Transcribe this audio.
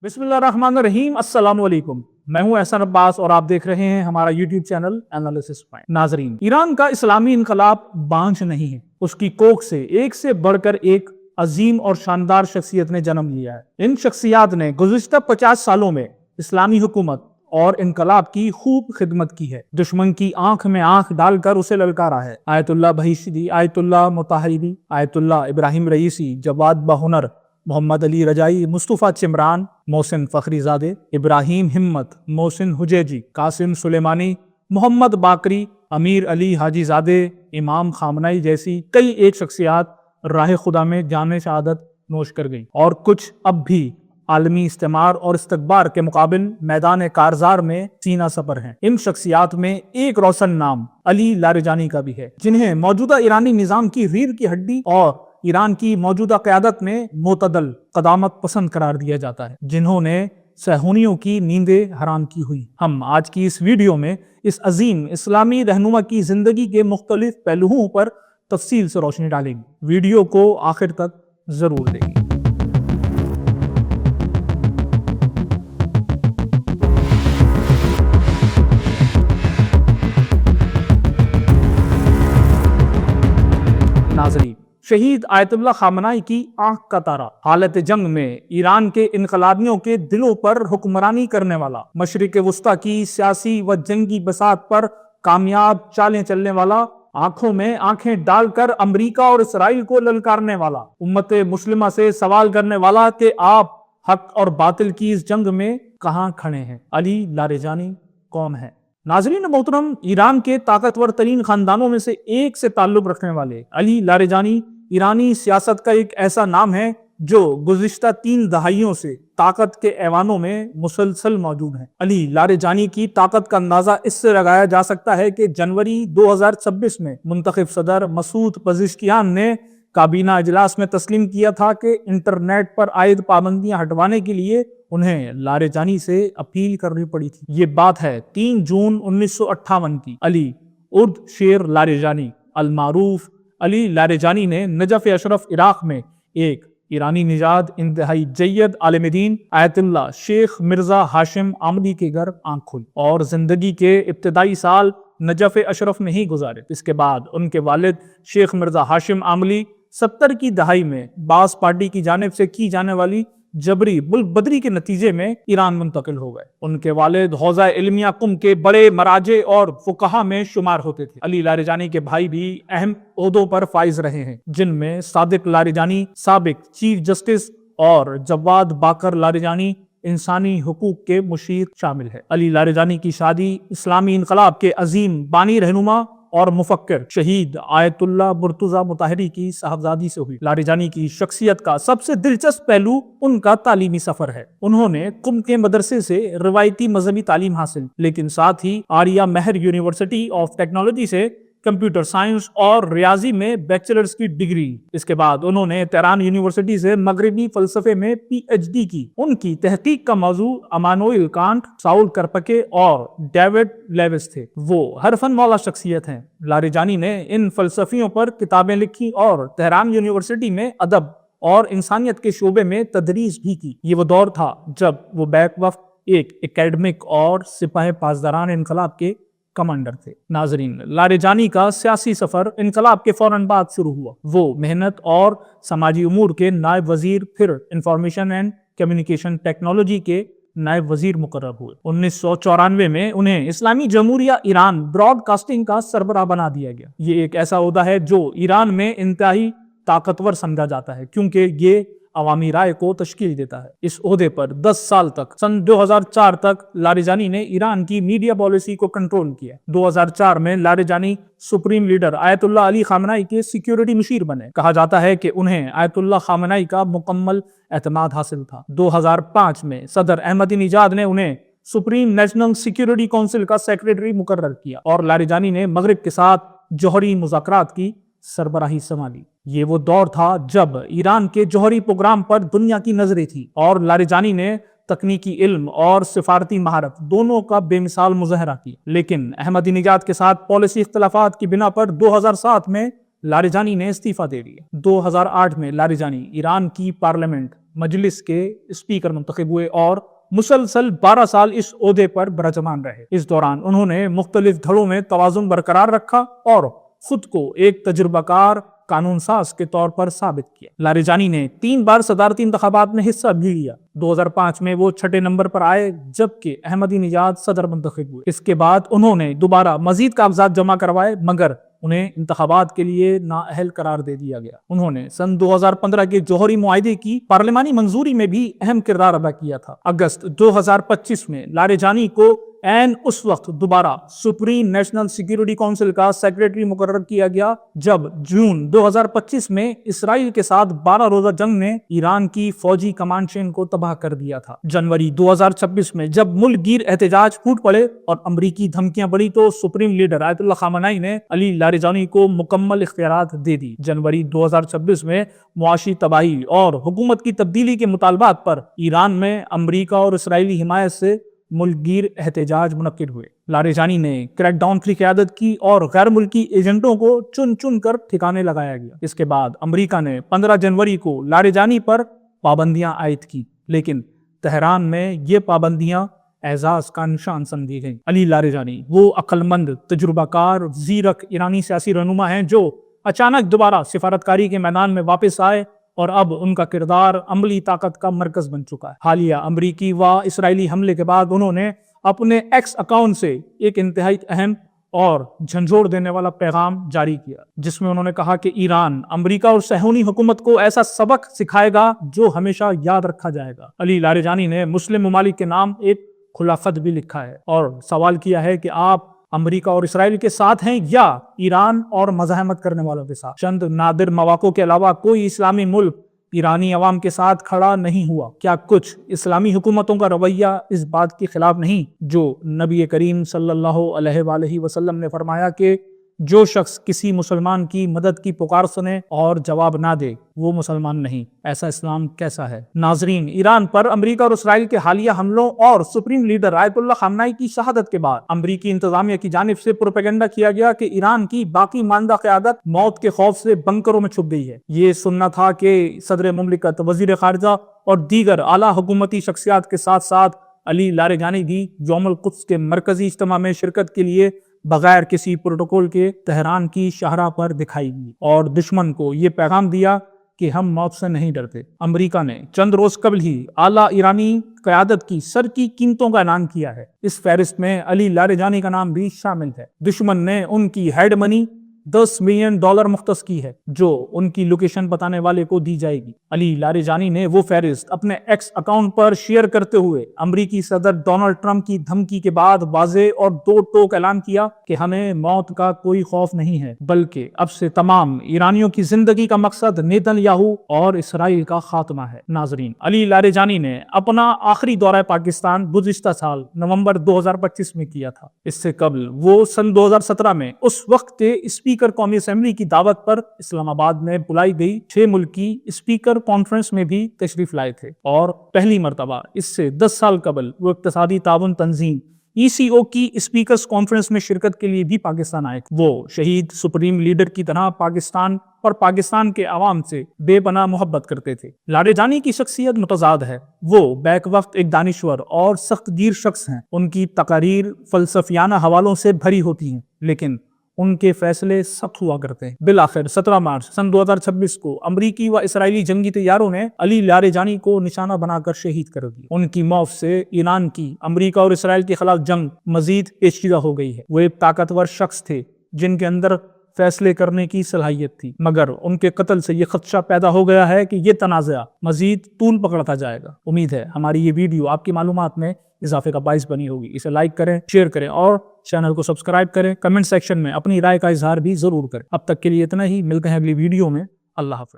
बिस्मिल्लाहिर्रहमानिर्रहीम। अस्सलाम वालेकुम। मैं हूं एहसान अब्बास और आप देख रहे हैं हमारा यूट्यूब चैनल एनालिसिस पॉइंट। नाजरीन, ईरान का इस्लामी इनकलाब बांझ नहीं है। उसकी कोख से एक बढ़कर एक अजीम और शानदार शख्सियत ने जन्म लिया है। इन शख्सियात ने गुज़िश्ता 50 सालों में इस्लामी हुकूमत और इनकलाब की खूब खिदमत की है। दुश्मन की आंख में आंख डालकर उसे ललकारा है। Ayatollah Beheshti, Ayatollah Motahhari, Ayatollah Ebrahim Raisi, Javad Bahonar, Mohammad Ali Rajai, Mostafa चिमरान, Mohsin फ़खरीज़ादे, Ibrahim हिम्मत, मोहसिन हुजैजी, कासिम सुलेमानी, मोहम्मद बाकरी, अमीर अली हाजीज़ादे, इमाम खामनाई जैसी कई एक शख्सियात राह खुदा में जाने शहादत नोश कर गई और कुछ अब भी आलमी इस्तेमार और इस्तकबार के मुकाबिल मैदान कारजार में सीना सपर हैं। इन शख्सियात में एक रोशन नाम अली लारिजानी का भी है, जिन्हें मौजूदा ईरानी निज़ाम की रीढ़ की हड्डी और ईरान की मौजूदा क़यादत में मोतदल क़दामत पसंद करार दिया जाता है, जिन्होंने सहूनियों की नींदें हराम की हुई। हम आज की इस वीडियो में इस अजीम इस्लामी रहनुमा की जिंदगी के मुख्तलिफ पहलुओं पर तफसील से रोशनी डालेंगे। वीडियो को आखिर तक जरूर देखें। नाज़रीन, शहीद आयतुल्लाह खामनाई की आंख का तारा, हालत जंग में ईरान के इनकलाबियों के दिलों पर हुक्मरानी करने वाला, मशरिक वुस्ता की सियासी व जंगी बसात पर कामयाब चालें चलने वाला, आंखों में आंखें डालकर अमेरिका और इसराइल को ललकारने वाला, उम्मत मुस्लिमा से सवाल करने वाला कि आप हक और बातिल की इस जंग में कहां खड़े हैं। अली लारिजानी कौन है? नाजरीन मोहतरम, ईरान के ताकतवर तरीन खानदानों में से एक से ताल्लुक रखने वाले अली लारिजानी ईरानी सियासत का एक ऐसा नाम है जो गुज़िश्ता 3 दहाइयों से ताकत के ऐवानों में मुसलसल मौजूद है। अली लारिजानी की ताकत का अंदाजा इससे लगाया जा सकता है कि जनवरी 2026 में मुंतखब सदर मसूद पज़ेश्कियान ने काबीना इजलास में तस्लीम किया था कि इंटरनेट पर आयद पाबंदियां हटवाने के लिए उन्हें लारिजानी से अपील करनी पड़ी थी। ये बात है 3 जून 1958 की। अली उर्द शेर लारिजानी अलमारूफ अली लारिजानी ने नजफ अशरफ इराक में एक ईरानी निजाद इंतहाई जय्यद आलिम दीन आयतुल्लाह शेख मिर्जा हाशिम आमली के घर आंख खोली और जिंदगी के इब्तदाई साल नजफ अशरफ में ही गुजारे। इसके बाद उनके वालिद शेख मिर्जा हाशिम आमली 70 की दहाई में बास पार्टी की जानिब से की जाने वाली जबरी मुल्क बदरी के नतीजे में ईरान मुंतकिल हो गए। उनके वालिद हौजा इल्मिया कुम के बड़े मराजे और फुकहा में शुमार होते थे। अली लारिजानी के भाई भी अहम ओहदों पर फाइज रहे हैं, जिनमें सादिक लारिजानी साबिक चीफ जस्टिस और जवाद बाकर लारिजानी इंसानी हुकूक के मुशीर शामिल है। अली लारिजानी की शादी इस्लामी इनकलाब के अजीम बानी रहनुमा और मुफक्किर शहीद आयतुल्लाह मुर्तुजा मुताहरी की साहबजादी से हुई। लारिजानी की शख्सियत का सबसे दिलचस्प पहलू उनका तालीमी सफर है। उन्होंने कुम के मदरसे से रिवायती मजहबी तालीम हासिल, लेकिन साथ ही आर्या महर यूनिवर्सिटी ऑफ टेक्नोलॉजी से कंप्यूटर साइंस और रियाजी में बैचलर्स की डिग्री। इसके बाद उन्होंने तेहरान यूनिवर्सिटी से मगरबी फलसफे में PhD की। उनकी तहकीक का मौजू अमानुएल कांट, साउल करपके और डेविड लेविस थे। वो हर फन वाला शख्सियत हैं। लारिजानी ने इन फलसफियों पर किताबें लिखी और तेहरान यूनिवर्सिटी में अदब और इंसानियत के शोबे में तदरीस भी की। ये वो दौर था जब वो बैक वक्त एक एकेडमिक और सिपाही पासदारान इनकलाब के कमांडर थे। नाजरीन, लारिजानी का सियासी सफर इनकलाब के फौरन बाद शुरू हुआ। वो मेहनत और समाजी उमूर के नायब वजीर, फिर इंफॉर्मेशन एंड कम्युनिकेशन टेक्नोलॉजी के नायब वजीर मुकर्रर हुए। 1994 में उन्हें इस्लामी जमहूरिया ईरान ब्रॉडकास्टिंग का सरबराह बना दिया गया। ये एक ऐसा ओहदा है जो ईरान में इंतहाई ताकतवर समझा जाता है, क्योंकि ये अवामी राय को तश्कील देता है। इस ओहदे पर 10 साल तक, सन 2004 तक लारिजानी ने ईरान की मीडिया पॉलिसी को कंट्रोल किया। 2004 में Larijani supreme leader Ayatollah Ali खामनाई के सिक्योरिटी मुशीर बने। कहा जाता है कि उन्हें आयतुल्लाह खामनाई का मुकम्मल एतमाद हासिल था। 2005 में सदर अहमदीनेजाद ने उन्हें सुप्रीम नेशनल सिक्योरिटी काउंसिल का सेक्रेटरी मुकर्रर किया और लारिजानी ने मगरिब के साथ जौहरी मुज़ाकरात की सरबराही संभाली। ये वो दौर था जब ईरान के जौहरी प्रोग्राम पर दुनिया की नजरें थी और लारिजानी ने तकनीकी इल्म और सिफारती महारत दोनों का बेमिसाल मुजाहरा किया। लेकिन अहमदीनेजाद के साथ पॉलिसी इख्तलाफात की बिना पर 2007 में लारिजानी ने इस्तीफा दे दिया। 2008 में लारिजानी ईरान की पार्लियामेंट मजलिस के स्पीकर मुंतखब हुए और मुसलसल 12 साल इस ओहदे पर बरजमान रहे। इस दौरान उन्होंने मुख्तलिफ धड़ों में तवाज़ुन बरकरार रखा और खुद को एक तजुर्बाकार कानून साज के तौर पर साबित किया। लारिजानी ने 3 बार सदारती इंतखाबात में हिस्सा भी लिया। 2005 में वो 6ठे नंबर पर आए, जबकि अहमदी निजाद सदर मुंतखब हुए। इसके बाद उन्होंने दोबारा मजीद कागजात जमा करवाए, मगर उन्हें इंतखाबात के लिए नाअहल करार दे दिया गया। उन्होंने सन 2015 के जौहरी मुआहिदे की पार्लिमानी मंजूरी में भी अहम किरदार अदा किया था। अगस्त 2025 में लारिजानी को एन उस वक्त दोबारा सुप्रीम नेशनल सिक्योरिटी काउंसिल का सेक्रेटरी मुकर्रर किया गया, जब जून 2025 में इसराइल के साथ 12 रोजा जंग ने ईरान की फौजी कमांड चेन को तबाह कर दिया था। जनवरी 2026 में जब मुल्क गिर एहतजाज फूट पड़े और अमरीकी धमकियां बढ़ी, तो सुप्रीम लीडर आयतुल्लाह खामेनी ने अली लारिजानी को मुकम्मल इख्तियारात दे दी। जनवरी 2026 में मुआशी तबाही और हुकूमत की तब्दीली के मुतालबात पर ईरान में अमरीका और इसराइली हिमायत से मुल्कगीर एहतजाज मुनक्किद हुए। लारिजानी ने क्रैकडाउन की क़यादत की और गैर मुल्की एजेंटों को चुन चुन कर ठिकाने लगाया गया। इसके बाद अमरीका ने 15 जनवरी को लारिजानी पर पाबंदियां आयद की, लेकिन तेहरान में ये पाबंदियां एजाज का निशान समझी गई। अली लारिजानी वो अक्लमंद, तजुर्बाकार, ज़ीरक ईरानी सियासी रहनुमा हैं जो अचानक दोबारा सिफारतकारी के मैदान में वापस आए और अब उनका किरदार अमली ताकत का मरकज बन चुका है। हालिया अमरीकी व इसराइली हमले के बाद उन्होंने अपने एक्स अकाउंट से एक इंतहाई अहम और झंझोड़ देने वाला पैगाम जारी किया, जिसमें उन्होंने कहा कि ईरान अमरीका और सहूनी हुकूमत को ऐसा सबक सिखाएगा जो हमेशा याद रखा जाएगा। अली लारिजानी ने मुस्लिम ममालिक के नाम एक खुला खत भी लिखा है और सवाल किया है कि आप अमेरिका और इसराइल के साथ हैं या ईरान और मज़ाहमत करने वालों के साथ। चंद नादिर मौक़ों के अलावा कोई इस्लामी मुल्क ईरानी अवाम के साथ खड़ा नहीं हुआ। क्या कुछ इस्लामी हुकूमतों का रवैया इस बात के खिलाफ नहीं जो नबी करीम सल्लल्लाहु अलैहि वसल्लम ने फरमाया कि जो शख्स किसी मुसलमान की मदद की पुकार सुने और जवाब ना दे वो मुसलमान नहीं। ऐसा इस्लाम कैसा है? नाजरीन, ईरान पर अमेरिका और इसराइल के हालिया हमलों और सुप्रीम लीडर आयतुल्लाह खामेनी की शहादत के बाद अमेरिकी इंतजामिया की जानिब से प्रोपेगेंडा किया गया कि ईरान की बाकी मानदा क़यादत मौत के खौफ से बंकरों में छुप गई है। ये सुनना था कि सदर मुमलिकत, वजीर खारजा और दीगर आला हुकूमती शख्सियात के साथ साथ अली लारिजानी भी यौमुल कुद्स के मरकजी इज्तिमा में शिरकत के लिए बगैर किसी प्रोटोकॉल के तेहरान की शाहरा पर दिखाई दी और दुश्मन को ये पैगाम दिया कि हम मौत से नहीं डरते। अमेरिका ने चंद रोज कबल ही आला ईरानी क़यादत की सर की कीमतों का ऐलान किया है। इस फहरिस्त में अली लारिजानी का नाम भी शामिल है। दुश्मन ने उनकी हेड मनी $10 मिलियन मुख्तस की है, जो उनकी लोकेशन बताने वाले को दी जाएगी। अली लारिजानी ने वो फहरिस्त अपने एक्स अकाउंट पर शेयर करते हुए अमरीकी सदर डोनाल्ड ट्रंप की धमकी के बाद वाज़े और दो टोक ऐलान किया कि हमें मौत का कोई खौफ नहीं है, बल्कि अब से तमाम ईरानियों की जिंदगी का मकसद नेतन्याहू और इसराइल का खात्मा है। नाजरीन, अली लारिजानी ने अपना आखिरी दौरा पाकिस्तान गुज़िश्ता साल नवंबर 2025 में किया था। इससे कबल वो सन 2017 में उस वक्त के स्पीकर कौमी असेंबली की दावत पर इस्लामाबाद में बुलाई गई 6 मुल्की स्पीकर कॉन्फ्रेंस में भी तशरीफ लाए थे और पहली मरतबा इससे 10 साल कबल वो इक्तिसादी ताउन तंजीम ECO की स्पीकर्स कॉन्फ्रेंस में शिरकत के लिए भी पाकिस्तान आए। वो शहीद सुप्रीम लीडर की तरह पाकिस्तान और पाकिस्तान के अवाम से बेपनाह मोहब्बत करते थे। लारिजानी की शख्सियत मुतजाद है। वो बैक वक्त एक दानिश्वर और सख्त दीर शख्स हैं। उनकी तकारीर फलसफियाना हवालों से भरी होती हैं, लेकिन उनके फैसले सख्त हुआ करते हैं। बिलाखिर 17 मार्च सन 2026 को अमरीकी व इसराइली जंगी तैयारों ने अली लारिजानी को निशाना बनाकर शहीद कर दिया। उनकी मौत से ईरान की अमरीका और इसराइल के खिलाफ जंग मजीद पेचीदा हो गई है। वो एक ताकतवर शख्स थे जिनके अंदर फैसले करने की सलाहियत थी, मगर उनके कत्ल से ये खदशा पैदा हो गया है कि ये तनाज़ा मजीद तूल पकड़ता जाएगा। उम्मीद है हमारी ये वीडियो आपकी मालूमात में इजाफे का बाइस बनी होगी। इसे लाइक करें, शेयर करें और चैनल को सब्सक्राइब करें। कमेंट सेक्शन में अपनी राय का इजहार भी जरूर करें। अब तक के लिए इतना ही, मिलते हैं अगली वीडियो में। अल्लाह हाफ़िज़।